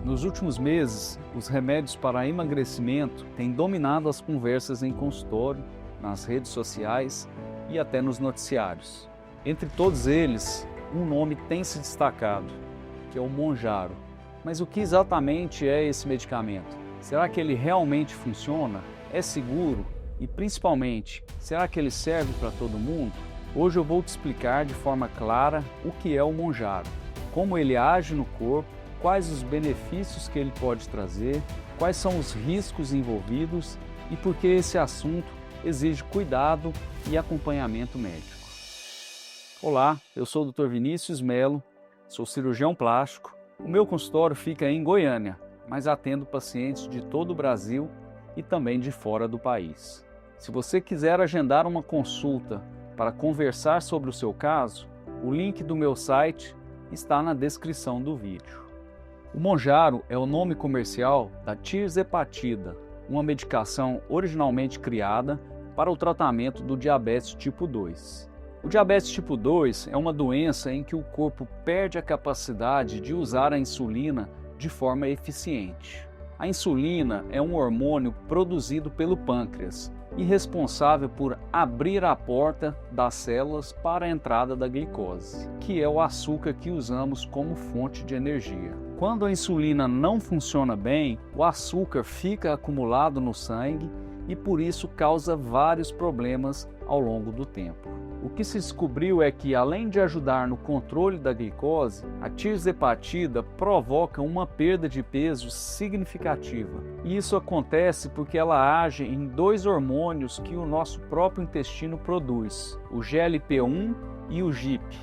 Nos últimos meses, os remédios para emagrecimento têm dominado as conversas em consultório, nas redes sociais e até nos noticiários. Entre todos eles, um nome tem se destacado, que é o Mounjaro. Mas o que exatamente é esse medicamento? Será que ele realmente funciona? É seguro? E principalmente, será que ele serve para todo mundo? Hoje eu vou te explicar de forma clara o que é o Mounjaro, como ele age no corpo, quais os benefícios que ele pode trazer, quais são os riscos envolvidos e por que esse assunto exige cuidado e acompanhamento médico. Olá, eu sou o Dr. Vinícius Melo, sou cirurgião plástico. O meu consultório fica em Goiânia, mas atendo pacientes de todo o Brasil e também de fora do país. Se você quiser agendar uma consulta para conversar sobre o seu caso, o link do meu site está na descrição do vídeo. O Mounjaro é o nome comercial da tirzepatida, uma medicação originalmente criada para o tratamento do diabetes tipo 2. O diabetes tipo 2 é uma doença em que o corpo perde a capacidade de usar a insulina de forma eficiente. A insulina é um hormônio produzido pelo pâncreas e responsável por abrir a porta das células para a entrada da glicose, que é o açúcar que usamos como fonte de energia. Quando a insulina não funciona bem, o açúcar fica acumulado no sangue e por isso causa vários problemas ao longo do tempo. O que se descobriu é que, além de ajudar no controle da glicose, a tirzepatida provoca uma perda de peso significativa. E isso acontece porque ela age em dois hormônios que o nosso próprio intestino produz, o GLP-1 e o GIP.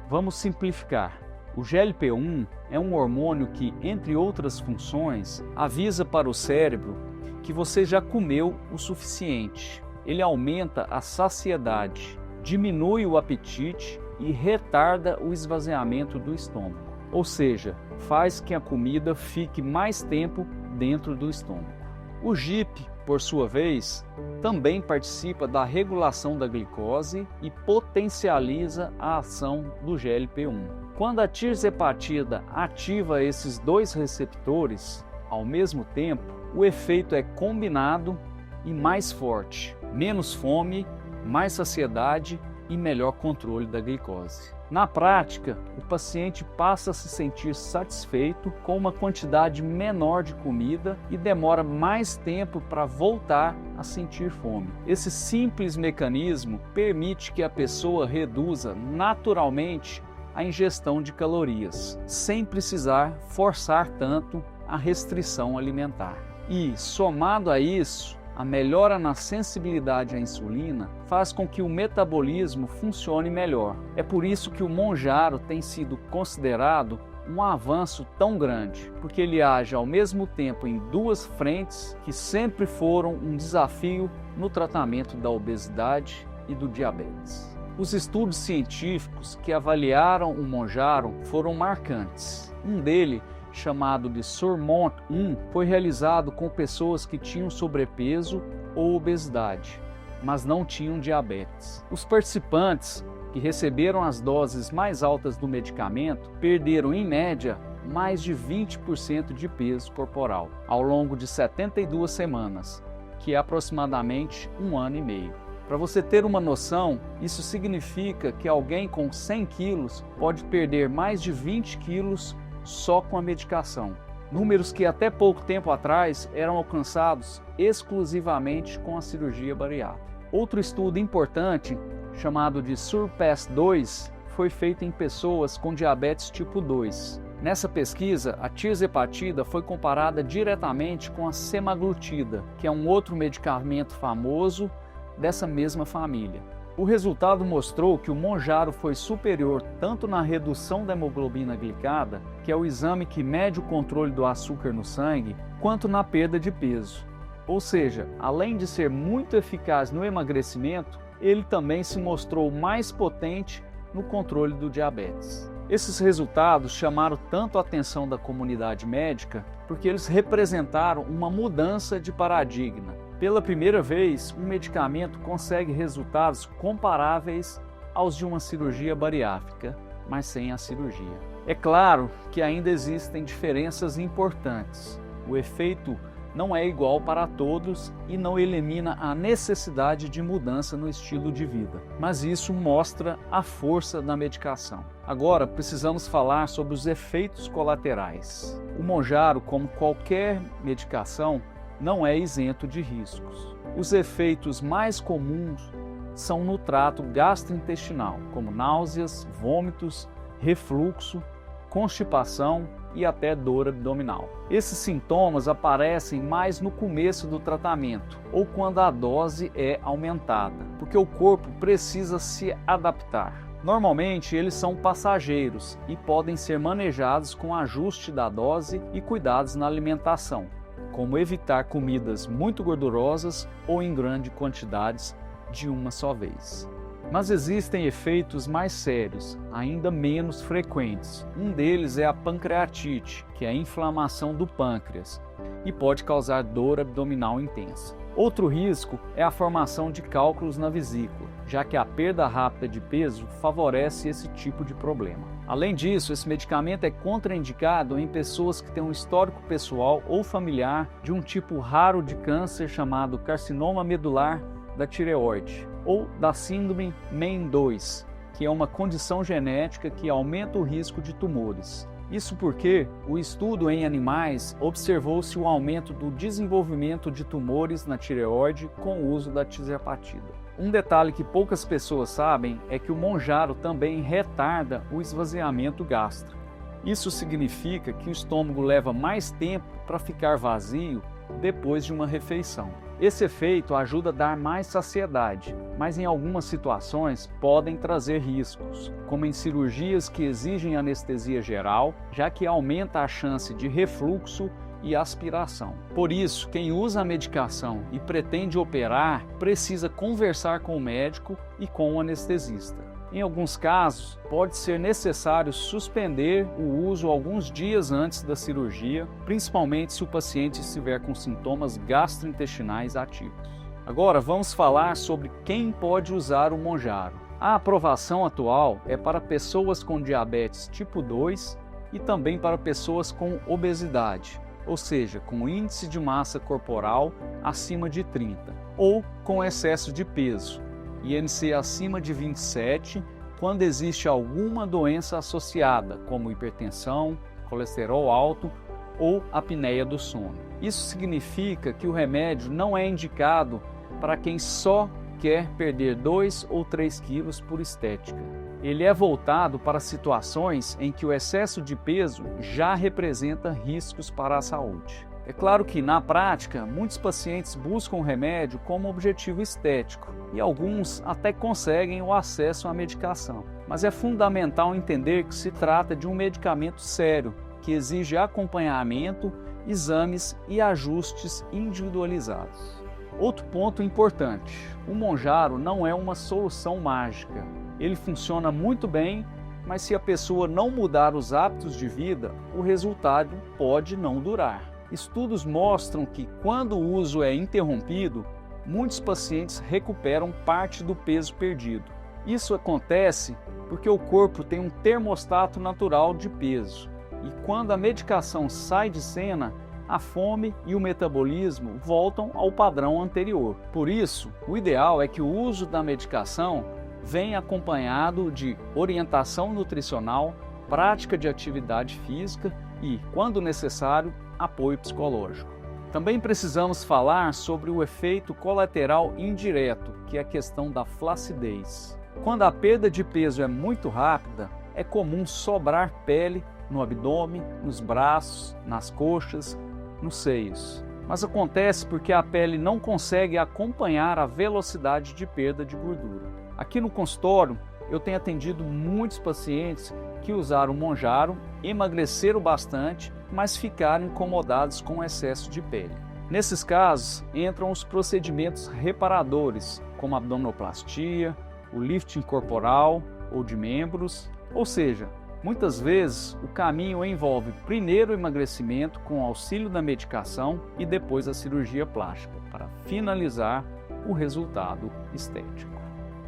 Vamos simplificar. O GLP-1 é um hormônio que, entre outras funções, avisa para o cérebro que você já comeu o suficiente. Ele aumenta a saciedade, diminui o apetite e retarda o esvaziamento do estômago. Ou seja, faz que a comida fique mais tempo dentro do estômago. O GIP, por sua vez, também participa da regulação da glicose e potencializa a ação do GLP-1. Quando a tirzepatida ativa esses dois receptores ao mesmo tempo, o efeito é combinado e mais forte, menos fome, mais saciedade e melhor controle da glicose. Na prática, o paciente passa a se sentir satisfeito com uma quantidade menor de comida e demora mais tempo para voltar a sentir fome. Esse simples mecanismo permite que a pessoa reduza naturalmente a ingestão de calorias, sem precisar forçar tanto a restrição alimentar. E, somado a isso, a melhora na sensibilidade à insulina faz com que o metabolismo funcione melhor. É por isso que o Mounjaro tem sido considerado um avanço tão grande, porque ele age ao mesmo tempo em duas frentes que sempre foram um desafio no tratamento da obesidade e do diabetes. Os estudos científicos que avaliaram o Mounjaro foram marcantes. Um deles, chamado de SURMONT-1, foi realizado com pessoas que tinham sobrepeso ou obesidade, mas não tinham diabetes. Os participantes que receberam as doses mais altas do medicamento perderam, em média, mais de 20% de peso corporal ao longo de 72 semanas, que é aproximadamente 1 ano e meio. Para você ter uma noção, isso significa que alguém com 100 quilos pode perder mais de 20 quilos só com a medicação. Números que até pouco tempo atrás eram alcançados exclusivamente com a cirurgia bariátrica. Outro estudo importante, chamado de SURPASS-2, foi feito em pessoas com diabetes tipo 2. Nessa pesquisa, a tirzepatida foi comparada diretamente com a semaglutida, que é um outro medicamento famoso dessa mesma família. O resultado mostrou que o Mounjaro foi superior tanto na redução da hemoglobina glicada, que é o exame que mede o controle do açúcar no sangue, quanto na perda de peso. Ou seja, além de ser muito eficaz no emagrecimento, ele também se mostrou mais potente no controle do diabetes. Esses resultados chamaram tanto a atenção da comunidade médica porque eles representaram uma mudança de paradigma. Pela primeira vez, um medicamento consegue resultados comparáveis aos de uma cirurgia bariátrica, mas sem a cirurgia. É claro que ainda existem diferenças importantes. O efeito não é igual para todos e não elimina a necessidade de mudança no estilo de vida, mas isso mostra a força da medicação. Agora precisamos falar sobre os efeitos colaterais. O Mounjaro, como qualquer medicação, não é isento de riscos. Os efeitos mais comuns são no trato gastrointestinal, como náuseas, vômitos, refluxo, constipação e até dor abdominal. Esses sintomas aparecem mais no começo do tratamento ou quando a dose é aumentada, porque o corpo precisa se adaptar. Normalmente eles são passageiros e podem ser manejados com ajuste da dose e cuidados na alimentação, como evitar comidas muito gordurosas ou em grandes quantidades de uma só vez. Mas existem efeitos mais sérios, ainda menos frequentes. Um deles é a pancreatite, que é a inflamação do pâncreas e pode causar dor abdominal intensa. Outro risco é a formação de cálculos na vesícula, já que a perda rápida de peso favorece esse tipo de problema. Além disso, esse medicamento é contraindicado em pessoas que têm um histórico pessoal ou familiar de um tipo raro de câncer chamado carcinoma medular da tireoide, ou da síndrome MEN2, que é uma condição genética que aumenta o risco de tumores. Isso porque o estudo em animais observou-se o aumento do desenvolvimento de tumores na tireoide com o uso da tirzepatida. Um detalhe que poucas pessoas sabem é que o Mounjaro também retarda o esvaziamento gástrico. Isso significa que o estômago leva mais tempo para ficar vazio depois de uma refeição. Esse efeito ajuda a dar mais saciedade, mas em algumas situações podem trazer riscos, como em cirurgias que exigem anestesia geral, já que aumenta a chance de refluxo e aspiração. Por isso, quem usa a medicação e pretende operar precisa conversar com o médico e com o anestesista. Em alguns casos, pode ser necessário suspender o uso alguns dias antes da cirurgia, principalmente se o paciente estiver com sintomas gastrointestinais ativos. Agora vamos falar sobre quem pode usar o Mounjaro. A aprovação atual é para pessoas com diabetes tipo 2 e também para pessoas com obesidade, ou seja, com índice de massa corporal acima de 30, ou com excesso de peso, IMC acima de 27, quando existe alguma doença associada, como hipertensão, colesterol alto ou apneia do sono. Isso significa que o remédio não é indicado para quem só quer perder 2 ou 3 quilos por estética. Ele é voltado para situações em que o excesso de peso já representa riscos para a saúde. É claro que, na prática, muitos pacientes buscam o remédio como objetivo estético e alguns até conseguem o acesso à medicação. Mas é fundamental entender que se trata de um medicamento sério, que exige acompanhamento, exames e ajustes individualizados. Outro ponto importante: o Mounjaro não é uma solução mágica. Ele funciona muito bem, mas se a pessoa não mudar os hábitos de vida, o resultado pode não durar. Estudos mostram que, quando o uso é interrompido, muitos pacientes recuperam parte do peso perdido. Isso acontece porque o corpo tem um termostato natural de peso, e quando a medicação sai de cena, a fome e o metabolismo voltam ao padrão anterior. Por isso, o ideal é que o uso da medicação venha acompanhado de orientação nutricional, prática de atividade física e, quando necessário, apoio psicológico. Também precisamos falar sobre o efeito colateral indireto, que é a questão da flacidez. Quando a perda de peso é muito rápida, é comum sobrar pele no abdômen, nos braços, nas coxas, nos seios. Mas acontece porque a pele não consegue acompanhar a velocidade de perda de gordura. Aqui no consultório, eu tenho atendido muitos pacientes que usaram o Mounjaro, emagreceram bastante, mas ficaram incomodados com o excesso de pele. Nesses casos, entram os procedimentos reparadores, como a abdominoplastia, o lifting corporal ou de membros, ou seja, muitas vezes o caminho envolve primeiro o emagrecimento com o auxílio da medicação e depois a cirurgia plástica, para finalizar o resultado estético.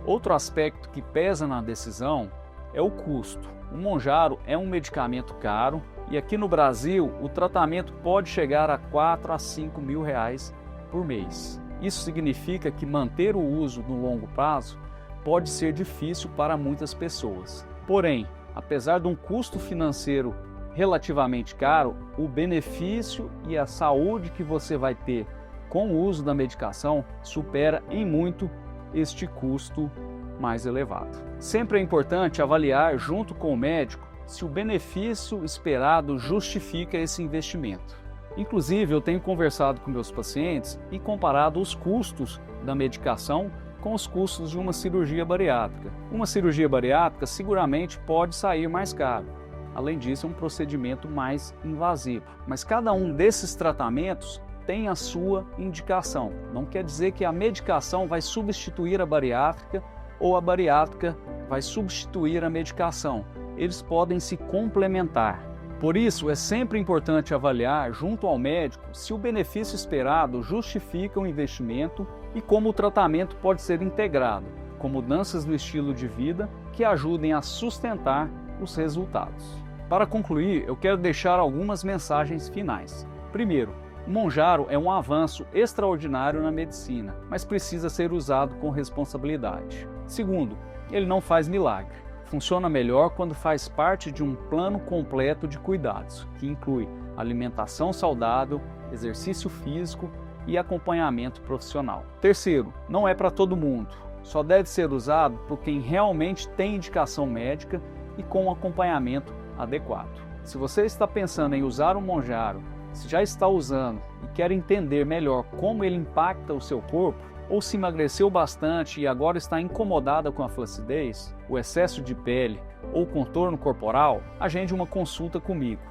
Outro aspecto que pesa na decisão é o custo. O Monjaro é um medicamento caro e aqui no Brasil o tratamento pode chegar a 4 a 5 mil reais por mês. Isso significa que manter o uso no longo prazo pode ser difícil para muitas pessoas. Porém, apesar de um custo financeiro relativamente caro, o benefício e a saúde que você vai ter com o uso da medicação supera em muito este custo mais elevado. Sempre é importante avaliar junto com o médico se o benefício esperado justifica esse investimento. Inclusive, eu tenho conversado com meus pacientes e comparado os custos da medicação com os custos de uma cirurgia bariátrica. Uma cirurgia bariátrica seguramente pode sair mais caro. Além disso, é um procedimento mais invasivo. Mas cada um desses tratamentos tem a sua indicação. Não quer dizer que a medicação vai substituir a bariátrica ou a bariátrica vai substituir a medicação. Eles podem se complementar. Por isso, é sempre importante avaliar junto ao médico se o benefício esperado justifica o investimento e como o tratamento pode ser integrado, com mudanças no estilo de vida que ajudem a sustentar os resultados. Para concluir, eu quero deixar algumas mensagens finais. Primeiro, o Monjaro é um avanço extraordinário na medicina, mas precisa ser usado com responsabilidade. Segundo, ele não faz milagre. Funciona melhor quando faz parte de um plano completo de cuidados, que inclui alimentação saudável, exercício físico e acompanhamento profissional. Terceiro, não é para todo mundo. Só deve ser usado por quem realmente tem indicação médica e com acompanhamento adequado. Se você está pensando em usar o Monjaro, se já está usando e quer entender melhor como ele impacta o seu corpo, ou se emagreceu bastante e agora está incomodada com a flacidez, o excesso de pele ou contorno corporal, agende uma consulta comigo.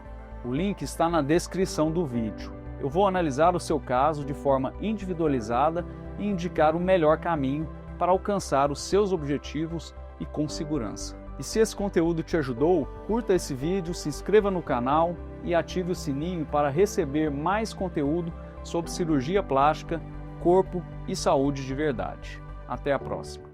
O link está na descrição do vídeo. Eu vou analisar o seu caso de forma individualizada e indicar o melhor caminho para alcançar os seus objetivos e com segurança. E se esse conteúdo te ajudou, curta esse vídeo, se inscreva no canal e ative o sininho para receber mais conteúdo sobre cirurgia plástica, corpo e saúde de verdade. Até a próxima!